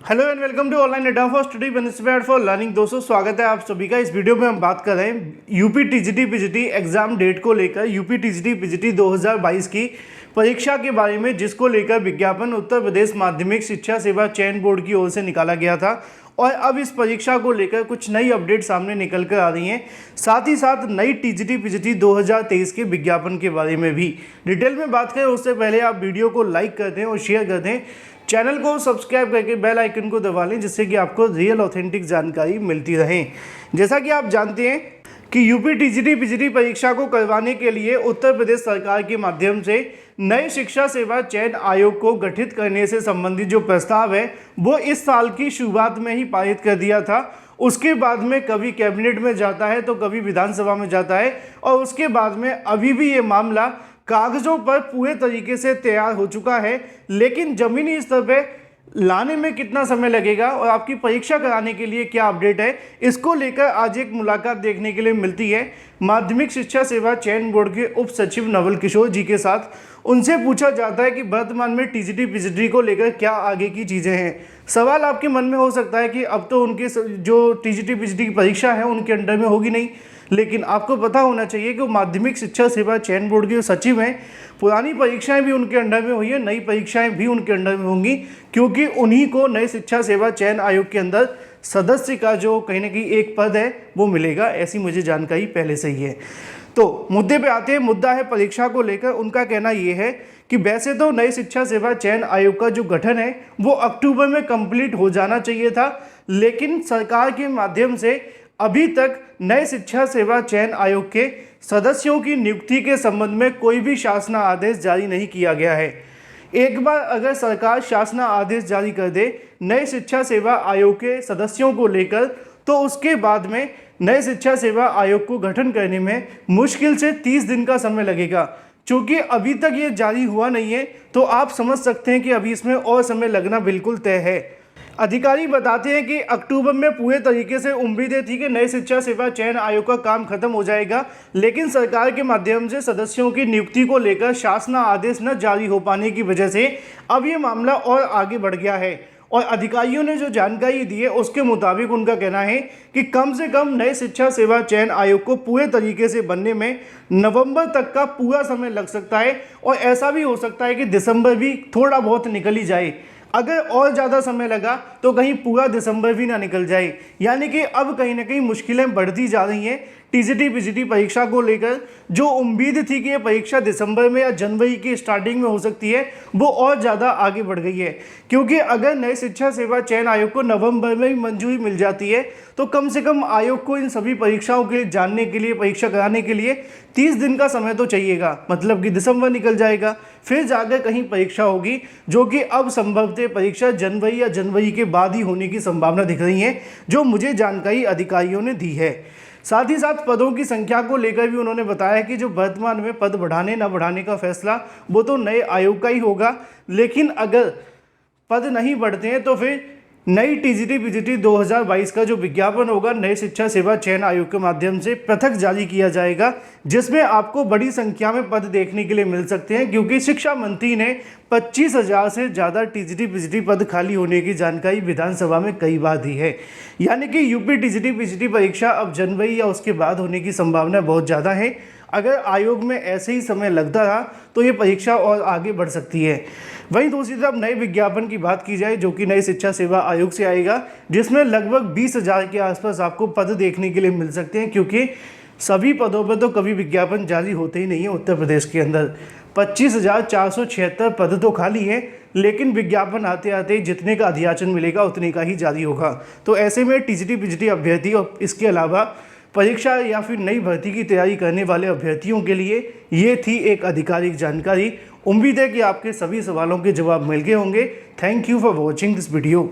Hello and welcome to online data for study inspired for learning. दोस्तों स्वागत है आप सभी का। इस वीडियो में हम बात कर रहे हैं UP TGT PGT exam date को लेकर। यूपी टीजीटी पीजीटी 2022 की परीक्षा के बारे में, जिसको लेकर विज्ञापन उत्तर प्रदेश माध्यमिक शिक्षा सेवा चयन बोर्ड की ओर से निकाला गया था और अब इस परीक्षा को लेकर कुछ नई अपडेट सामने निकल कर आ रही हैं। साथ ही साथ नई टीजीटी पीजीटी 2023 के विज्ञापन के बारे में भी डिटेल में बात करें उससे पहले आप वीडियो को लाइक कर दें और शेयर कर दें, चैनल को सब्सक्राइब करके बेल आइकन को दबा लें, जिससे कि आपको रियल ऑथेंटिक जानकारी मिलती रहे। जैसा कि आप जानते हैं कि यूपी टीजीटी पीजीटी परीक्षा को करवाने के लिए उत्तर प्रदेश सरकार के माध्यम से नए शिक्षा सेवा चयन आयोग को गठित करने से संबंधित जो प्रस्ताव है वो इस साल की शुरुआत में ही पारित कर दिया था। उसके बाद में कभी कैबिनेट में जाता है तो कभी विधानसभा में जाता है और उसके बाद में अभी भी ये मामला कागजों पर पूरे तरीके से तैयार हो चुका है, लेकिन ज़मीनी स्तर पे लाने में कितना समय लगेगा और आपकी परीक्षा कराने के लिए क्या अपडेट है, इसको लेकर आज एक मुलाकात देखने के लिए मिलती है माध्यमिक शिक्षा सेवा चयन बोर्ड के उप सचिव नवल किशोर जी के साथ। उनसे पूछा जाता है कि वर्तमान में टीजीटी पीजीटी को लेकर क्या आगे की चीज़ें हैं। सवाल आपके मन में हो सकता है कि अब तो उनके जो टीजीटी पीजीटी की परीक्षा है उनके अंडर में होगी नहीं, लेकिन आपको पता होना चाहिए कि वो माध्यमिक शिक्षा सेवा चयन बोर्ड के सचिव हैं। पुरानी परीक्षाएं भी उनके अंडर में हुई है, नई परीक्षाएं भी उनके अंडर में होंगी, क्योंकि उन्हीं को नए शिक्षा सेवा चयन आयोग के अंदर सदस्य का जो कहीं ना कहीं एक पद है वो मिलेगा, ऐसी मुझे जानकारी पहले से ही है। तो मुद्दे पे आते हैं। मुद्दा है परीक्षा को लेकर। उनका कहना ये है कि वैसे तो नई शिक्षा सेवा चयन आयोग का जो गठन है वो अक्टूबर में कंप्लीट हो जाना चाहिए था, लेकिन सरकार के माध्यम से अभी तक नए शिक्षा सेवा चयन आयोग के सदस्यों की नियुक्ति के संबंध में कोई भी शासना आदेश जारी नहीं किया गया है। एक बार अगर सरकार शासना आदेश जारी कर दे नए शिक्षा सेवा आयोग के सदस्यों को लेकर, तो उसके बाद में नए शिक्षा सेवा आयोग को गठन करने में मुश्किल से 30 दिन का समय लगेगा। चूँकि अभी तक ये जारी हुआ नहीं है तो आप समझ सकते हैं कि अभी इसमें और समय लगना बिल्कुल तय है। अधिकारी बताते हैं कि अक्टूबर में पूरे तरीके से उम्मीदें थी कि नए शिक्षा सेवा चयन आयोग का काम खत्म हो जाएगा, लेकिन सरकार के माध्यम से सदस्यों की नियुक्ति को लेकर शासना आदेश न जारी हो पाने की वजह से अब ये मामला और आगे बढ़ गया है। और अधिकारियों ने जो जानकारी दी है उसके मुताबिक उनका कहना है कि कम से कम नए शिक्षा सेवा चयन आयोग को पूरे तरीके से बनने में नवंबर तक का पूरा समय लग सकता है, और ऐसा भी हो सकता है कि दिसंबर भी थोड़ा बहुत निकल ही जाए। अगर और ज़्यादा समय लगा तो कहीं पूरा दिसंबर भी ना निकल जाए। यानी कि अब कहीं ना कहीं मुश्किलें बढ़ती जा रही हैं टीजीटी पीजीटी परीक्षा को लेकर। जो उम्मीद थी कि ये परीक्षा दिसंबर में या जनवरी की स्टार्टिंग में हो सकती है वो और ज़्यादा आगे बढ़ गई है, क्योंकि अगर नए शिक्षा सेवा चयन आयोग को नवंबर में ही मंजूरी मिल जाती है तो कम से कम आयोग को इन सभी परीक्षाओं के जानने के लिए, परीक्षा कराने के लिए 30 दिन का समय तो चाहिएगा। मतलब कि दिसंबर निकल जाएगा, फिर जाकर कहीं परीक्षा होगी, जो कि अब संभवतः परीक्षा जनवरी या जनवरी के बाद ही होने की संभावना दिख रही है, जो मुझे जानकारी अधिकारियों ने दी है। साथ ही साथ पदों की संख्या को लेकर भी उन्होंने बताया कि जो वर्तमान में पद बढ़ाने न बढ़ाने का फैसला वो तो नए आयोग का ही होगा, लेकिन अगर पद नहीं बढ़ते हैं तो फिर नई टीजीटी पीजीटी 2022 का जो विज्ञापन होगा नए शिक्षा सेवा चयन आयोग के माध्यम से पृथक जारी किया जाएगा, जिसमें आपको बड़ी संख्या में पद देखने के लिए मिल सकते हैं, क्योंकि शिक्षा मंत्री ने 25,000 से ज़्यादा टीजीटी पीजीटी पद खाली होने की जानकारी विधानसभा में कई बार दी है। यानी कि यूपी टीजीटी पीजीटी परीक्षा अब जनवरी या उसके बाद होने की संभावना बहुत ज़्यादा है। अगर आयोग में ऐसे ही समय लगता रहा तो ये परीक्षा और आगे बढ़ सकती है। वहीं दूसरी तरफ नए विज्ञापन की बात की जाए जो कि नई शिक्षा सेवा आयोग से आएगा, जिसमें लगभग 20,000 के आसपास आपको पद देखने के लिए मिल सकते हैं, क्योंकि सभी पदों पर तो कभी विज्ञापन जारी होते ही नहीं है। उत्तर प्रदेश के अंदर 25,476 पद तो खाली हैं, लेकिन विज्ञापन आते आते जितने का अधियाचन मिलेगा उतने का ही जारी होगा। तो ऐसे में टीजीटी पीजीटी अभ्यर्थी और इसके अलावा परीक्षा या फिर नई भर्ती की तैयारी करने वाले अभ्यर्थियों के लिए ये थी एक आधिकारिक जानकारी। उम्मीद है कि आपके सभी सवालों के जवाब मिल गए होंगे। Thank you for watching this video.